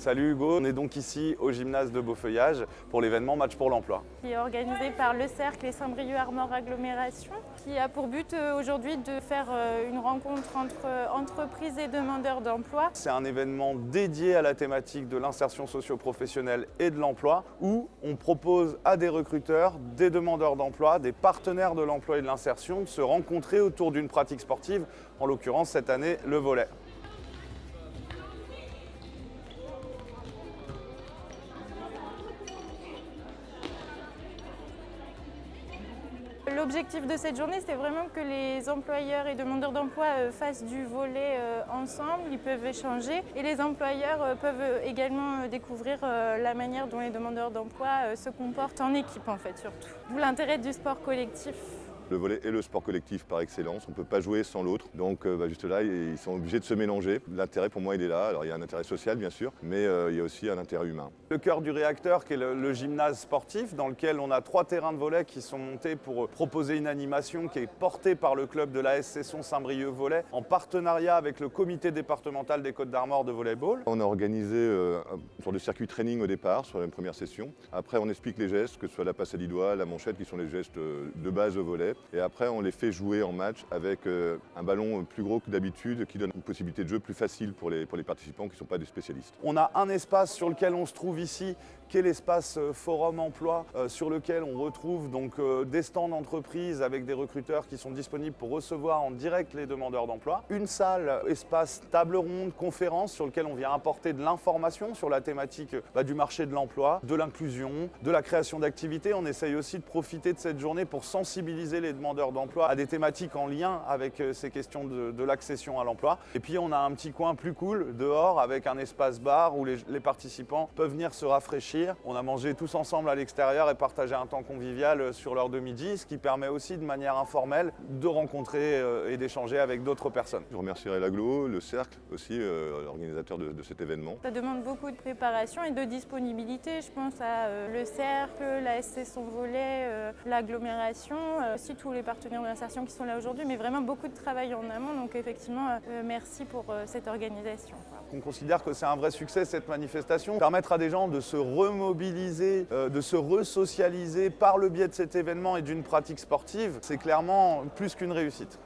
Salut Hugo, on est donc ici au gymnase de Beaufeuillage pour l'événement Match pour l'emploi. Qui est organisé par le Cercle et Saint-Brieuc Armor Agglomération, qui a pour but aujourd'hui de faire une rencontre entre entreprises et demandeurs d'emploi. C'est un événement dédié à la thématique de l'insertion socio-professionnelle et de l'emploi où on propose à des recruteurs, des demandeurs d'emploi, des partenaires de l'emploi et de l'insertion de se rencontrer autour d'une pratique sportive, en l'occurrence cette année le volley. L'objectif de cette journée, c'est vraiment que les employeurs et demandeurs d'emploi fassent du volley ensemble, ils peuvent échanger et les employeurs peuvent également découvrir la manière dont les demandeurs d'emploi se comportent en équipe en fait surtout. D'où l'intérêt du sport collectif. Le volley est le sport collectif par excellence, on ne peut pas jouer sans l'autre, donc juste là ils sont obligés de se mélanger. L'intérêt pour moi il est là, alors il y a un intérêt social bien sûr, mais il y a aussi un intérêt humain. Le cœur du réacteur qui est le gymnase sportif dans lequel on a 3 terrains de volley qui sont montés pour proposer une animation qui est portée par le club de l'AS Cesson Saint-Brieuc Volley en partenariat avec le comité départemental des Côtes-d'Armor de volleyball. On a organisé une sorte de circuit training au départ sur la première session. Après on explique les gestes, que ce soit la passe à 10 doigts, la manchette qui sont les gestes de base au volley. Et après, on les fait jouer en match avec un ballon plus gros que d'habitude qui donne une possibilité de jeu plus facile pour les participants qui ne sont pas des spécialistes. On a un espace sur lequel on se trouve ici, qui est l'espace Forum Emploi, sur lequel on retrouve donc des stands d'entreprise avec des recruteurs qui sont disponibles pour recevoir en direct les demandeurs d'emploi. Une salle, espace table ronde, conférence, sur lequel on vient apporter de l'information sur la thématique du marché de l'emploi, de l'inclusion, de la création d'activités. On essaye aussi de profiter de cette journée pour sensibiliser les demandeurs d'emploi à des thématiques en lien avec ces questions de l'accession à l'emploi. Et puis on a un petit coin plus cool dehors avec un espace bar où les participants peuvent venir se rafraîchir. On a mangé tous ensemble à l'extérieur et partagé un temps convivial sur l'heure de midi, ce qui permet aussi de manière informelle de rencontrer et d'échanger avec d'autres personnes. Je remercierai l'Aglo, le Cercle aussi, l'organisateur de cet événement. Ça demande beaucoup de préparation et de disponibilité. Je pense à le Cercle, la SC Son Volley, l'agglomération, aussi tous les partenaires de l'insertion qui sont là aujourd'hui, mais vraiment beaucoup de travail en amont. Donc effectivement, merci pour cette organisation. On considère que c'est un vrai succès cette manifestation. Permettre à des gens de se remobiliser, de se resocialiser par le biais de cet événement et d'une pratique sportive, c'est clairement plus qu'une réussite.